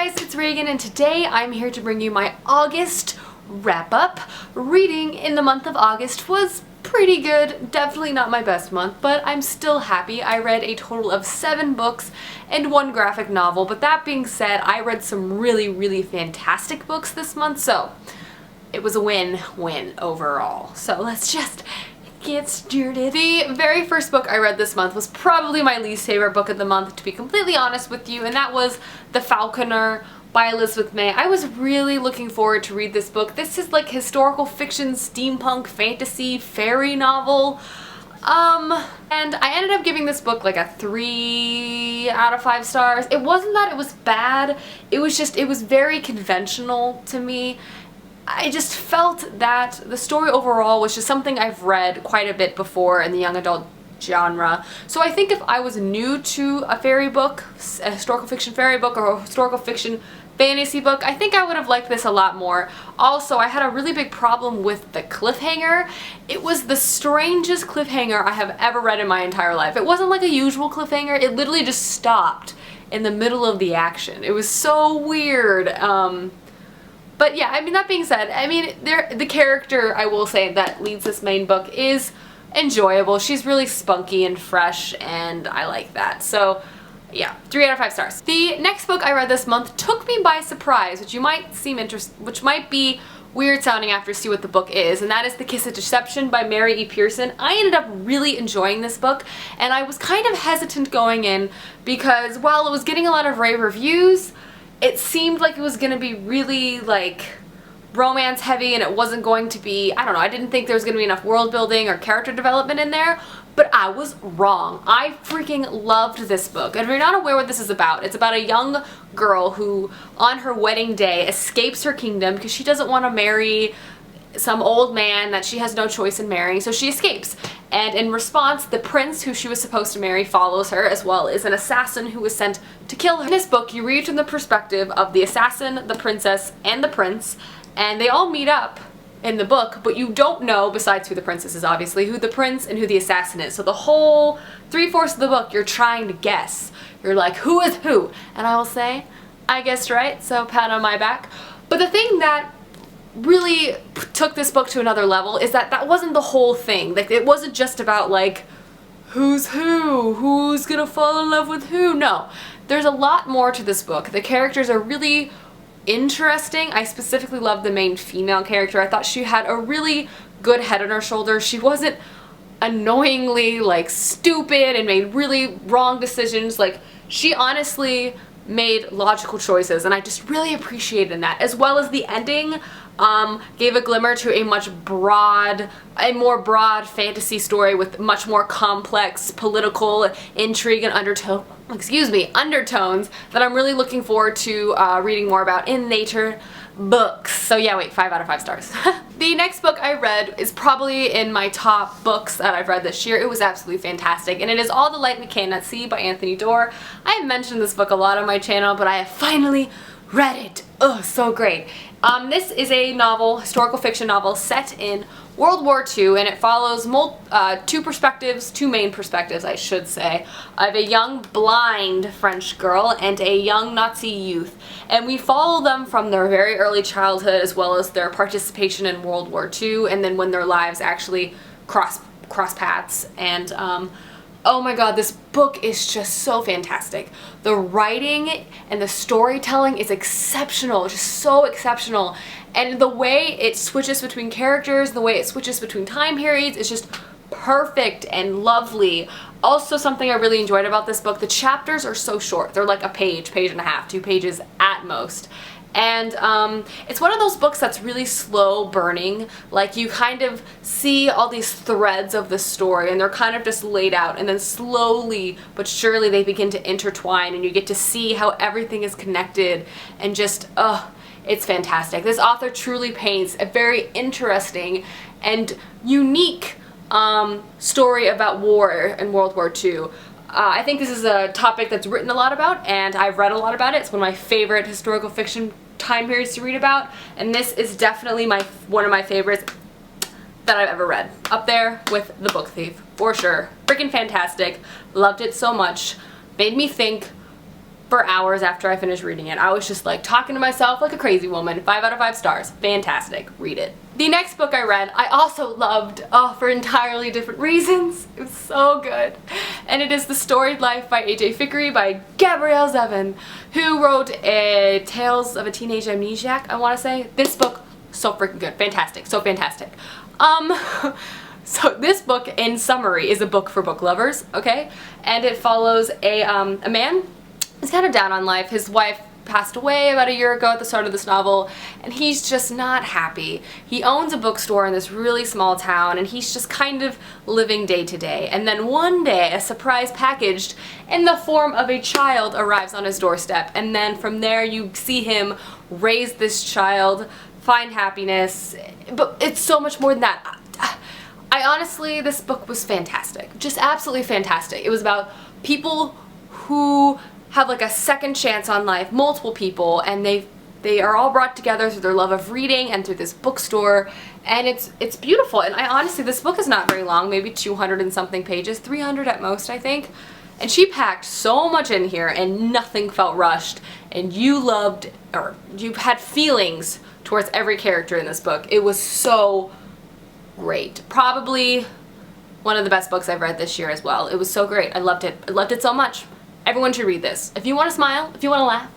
guys, it's Reagan and today I'm here to bring you my August wrap-up. Reading in the month of August was pretty good. Definitely not my best month, but I'm still happy. I read a total of 7 books and 1 graphic novel, but that being said, I read some really fantastic books this month, so it was a win-win overall. So let's just get started. The very first book I read this month was probably my least favorite book of the month, to be completely honest with you, and that was The Falconer by Elizabeth May. I was really looking forward to read this book. This is like historical fiction, steampunk, fantasy, fairy novel. And I ended up giving this book like a 3 out of 5 stars. It wasn't that it was bad, it was very conventional to me. I just felt that the story overall was just something I've read quite a bit before in the young adult genre. So I think if I was new to a fairy book, a historical fiction fairy book, or a historical fiction fantasy book, I think I would have liked this a lot more. Also, I had a really big problem with the cliffhanger. It was the strangest cliffhanger I have ever read in my entire life. It wasn't like a usual cliffhanger, it literally just stopped in the middle of the action. It was so weird. But yeah, I mean, that being said, I mean, the character, I will say, that leads this main book is enjoyable. She's really spunky and fresh, and I like that. So yeah, 3 out of 5 stars. The next book I read this month took me by surprise, which might be weird sounding after you see what the book is, and that is The Kiss of Deception by Mary E. Pearson. I ended up really enjoying this book, and I was kind of hesitant going in because while it was getting a lot of rave reviews, it seemed like it was gonna be really like romance heavy and it wasn't going to be, I don't know, I didn't think there was gonna be enough world building or character development in there, but I was wrong. I freaking loved this book. And if you're not aware what this is about, it's about a young girl who on her wedding day escapes her kingdom because she doesn't want to marry some old man that she has no choice in marrying, so she escapes. And in response, the prince who she was supposed to marry follows her, as well as an assassin who was sent to kill her. In this book, you read from the perspective of the assassin, the princess, and the prince, and they all meet up in the book, but you don't know, besides who the princess is obviously, who the prince and who the assassin is. So the whole 3/4 of the book, you're trying to guess. You're like, who is who? And I will say, I guessed right, so pat on my back. But the thing that really took this book to another level is that that wasn't the whole thing. Like, it wasn't just about like who's who's gonna fall in love with who. No, there's a lot more to this book. The characters are really interesting. I specifically love the main female character. I thought she had a really good head on her shoulders. She wasn't annoyingly like stupid and made really wrong decisions. Like, she honestly made logical choices, and I just really appreciated that, as well as the ending gave a glimmer to a more broad fantasy story with much more complex political intrigue and undertones that I'm really looking forward to reading more about in later books. So yeah, wait, 5 out of 5 stars. The next book I read is probably in my top books that I've read this year. It was absolutely fantastic, and it is All the Light We Cannot See by Anthony Doerr. I have mentioned this book a lot on my channel, but I have finally read it. Oh, so great. This is a novel, historical fiction novel, set in World War II, and it follows two main perspectives, I should say, of a young blind French girl and a young Nazi youth. And we follow them from their very early childhood as well as their participation in World War II, and then when their lives actually cross paths. And oh my god, this book is just so fantastic. The writing and the storytelling is exceptional, just so exceptional. And the way it switches between characters, the way it switches between time periods is just perfect and lovely. Also, something I really enjoyed about this book, the chapters are so short. They're like a page and a half, 2 pages at most. And it's one of those books that's really slow burning. Like, you kind of see all these threads of the story and they're kind of just laid out, and then slowly but surely they begin to intertwine and you get to see how everything is connected, and just, it's fantastic. This author truly paints a very interesting and unique story about war in World War II. I think this is a topic that's written a lot about, and I've read a lot about it. It's one of my favorite historical fiction time periods to read about, and this is definitely one of my favorites that I've ever read. Up there with The Book Thief, for sure. Freaking fantastic. Loved it so much. Made me think for hours after I finished reading it. I was just like talking to myself like a crazy woman. 5 out of 5 stars. Fantastic. Read it. The next book I read, I also loved, for entirely different reasons. It was so good. And it is The Storied Life by A.J. Fickery by Gabrielle Zevin, who wrote Tales of a Teenage Amnesiac, I want to say. This book, so freaking good. Fantastic. So fantastic. So this book, in summary, is a book for book lovers, okay? And it follows a man who's kind of down on life. His wife passed away about a year ago at the start of this novel, and he's just not happy. He owns a bookstore in this really small town, and he's just kind of living day to day. And then one day, a surprise packaged in the form of a child arrives on his doorstep, and then from there you see him raise this child, find happiness, but it's so much more than that. I honestly, this book was fantastic. Just absolutely fantastic. It was about people who have like a second chance on life, multiple people, and they are all brought together through their love of reading and through this bookstore, and it's beautiful. And I honestly, this book is not very long, maybe 200 and something pages, 300 at most, I think. And she packed so much in here, and nothing felt rushed, and you loved, or you had feelings towards every character in this book. It was so great. Probably one of the best books I've read this year as well. It was so great. I loved it. I loved it so much. Everyone should read this. If you want to smile, if you want to laugh,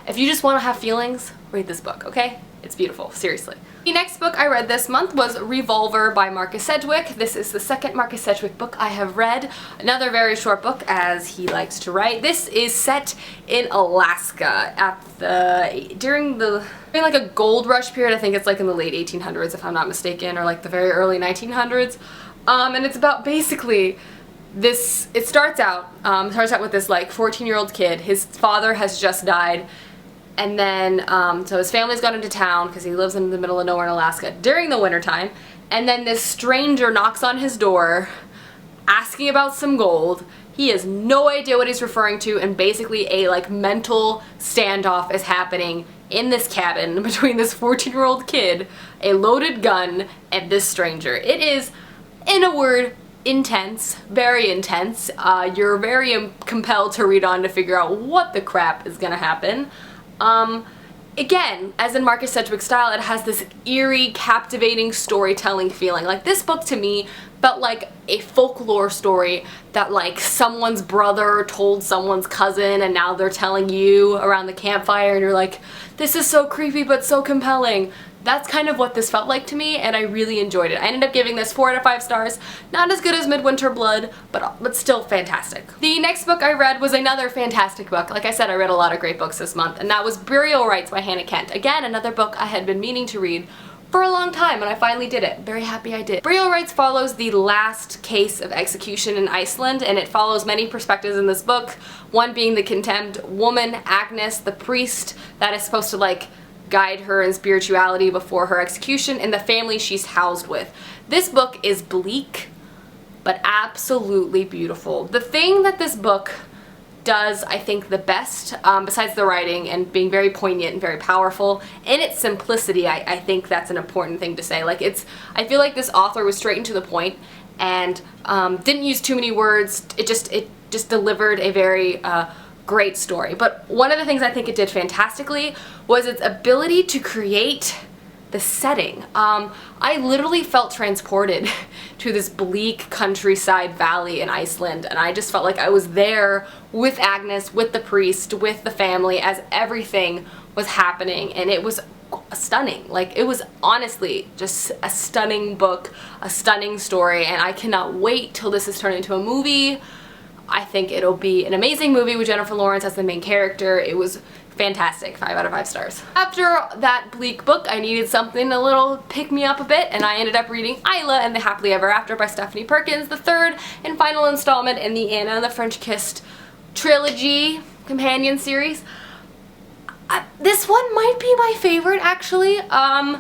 if you just want to have feelings, read this book, okay? It's beautiful, seriously. The next book I read this month was Revolver by Marcus Sedgwick. This is the second Marcus Sedgwick book I have read. Another very short book, as he likes to write. This is set in Alaska during like a gold rush period. I think it's like in the late 1800s, if I'm not mistaken, or like the very early 1900s. And it's about basically it starts out with this like 14-year-old kid. His father has just died, and then so his family's gone into town because he lives in the middle of nowhere in Alaska during the wintertime, and then this stranger knocks on his door asking about some gold. He has no idea what he's referring to, and basically a like mental standoff is happening in this cabin between this 14-year-old kid, a loaded gun, and this stranger. It is, in a word, intense, very intense. You're very compelled to read on to figure out what the crap is gonna happen. Again, as in Marcus Sedgwick's style, it has this eerie, captivating storytelling feeling. Like, this book to me felt like a folklore story that like someone's brother told someone's cousin, and now they're telling you around the campfire, and you're like, this is so creepy but so compelling. That's kind of what this felt like to me, and I really enjoyed it. I ended up giving this 4 out of 5 stars. Not as good as Midwinter Blood, but still fantastic. The next book I read was another fantastic book. Like I said, I read a lot of great books this month, and that was Burial Rites by Hannah Kent. Again, another book I had been meaning to read for a long time, and I finally did it. Very happy I did. Burial Rites follows the last case of execution in Iceland, and it follows many perspectives in this book. One being the condemned woman, Agnes, the priest that is supposed to like guide her in spirituality before her execution, and the family she's housed with. This book is bleak, but absolutely beautiful. The thing that this book does, I think, the best, besides the writing and being very poignant and very powerful, in its simplicity, I think that's an important thing to say. Like, I feel like this author was straight and to the point, and didn't use too many words. It just delivered a very great story. But one of the things I think it did fantastically was its ability to create the setting. I literally felt transported to this bleak countryside valley in Iceland, and I just felt like I was there with Agnes, with the priest, with the family, as everything was happening, and it was stunning. Like, it was honestly just a stunning book, a stunning story, and I cannot wait till this is turned into a movie. I think it'll be an amazing movie with Jennifer Lawrence as the main character. It was fantastic. 5 out of 5 stars. After that bleak book, I needed something a little pick me up a bit, and I ended up reading Isla and the Happily Ever After by Stephanie Perkins, the third and final installment in the Anna and the French Kissed trilogy companion series. This one might be my favorite, actually. I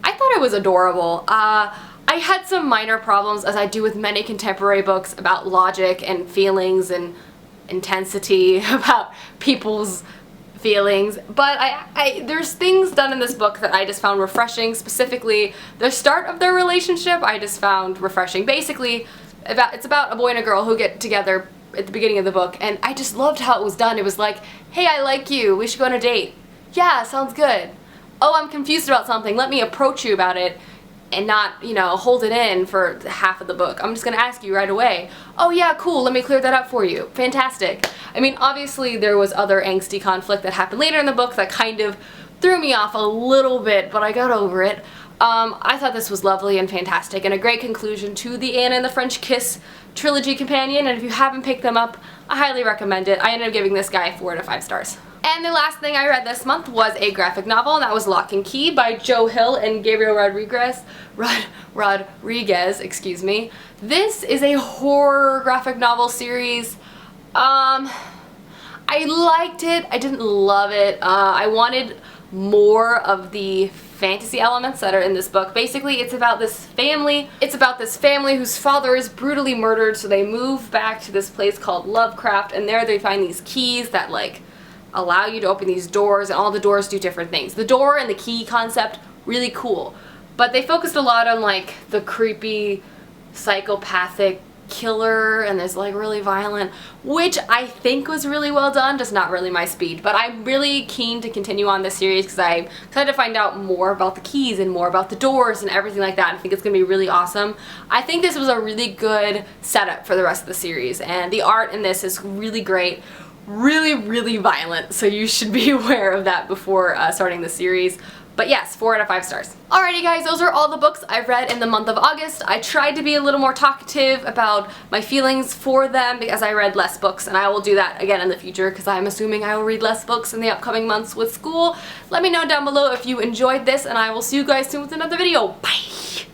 thought it was adorable. I had some minor problems, as I do with many contemporary books, about logic and feelings and intensity about people's feelings, but there's things done in this book that I just found refreshing. Specifically, the start of their relationship I just found refreshing. Basically, it's about a boy and a girl who get together at the beginning of the book, and I just loved how it was done. It was like, hey, I like you, we should go on a date. Yeah, sounds good. Oh, I'm confused about something, let me approach you about it and not, you know, hold it in for half of the book. I'm just gonna ask you right away. Oh yeah, cool, let me clear that up for you. Fantastic. I mean, obviously there was other angsty conflict that happened later in the book that kind of threw me off a little bit, but I got over it. I thought this was lovely and fantastic and a great conclusion to the Anna and the French Kiss trilogy companion, and if you haven't picked them up, I highly recommend it. I ended up giving this guy 4 out of 5 stars. And the last thing I read this month was a graphic novel, and that was Lock and Key by Joe Hill and Gabriel Rodriguez, excuse me. This is a horror graphic novel series. I liked it. I didn't love it. I wanted more of the fantasy elements that are in this book. Basically, it's about this family. It's about this family whose father is brutally murdered, so they move back to this place called Lovecraft, and there they find these keys that like allow you to open these doors, and all the doors do different things. The door and the key concept, really cool. But they focused a lot on like the creepy psychopathic killer, and there's like really violent, which I think was really well done, just not really my speed. But I'm really keen to continue on this series because I'm excited to find out more about the keys and more about the doors and everything like that. I think it's gonna be really awesome. I think this was a really good setup for the rest of the series, and the art in this is really great. Really violent, so you should be aware of that before starting the series. But yes, 4 out of 5 stars. Alrighty guys, those are all the books I've read in the month of August. I tried to be a little more talkative about my feelings for them because I read less books, and I will do that again in the future because I'm assuming I will read less books in the upcoming months with school. Let me know down below if you enjoyed this, and I will see you guys soon with another video. Bye!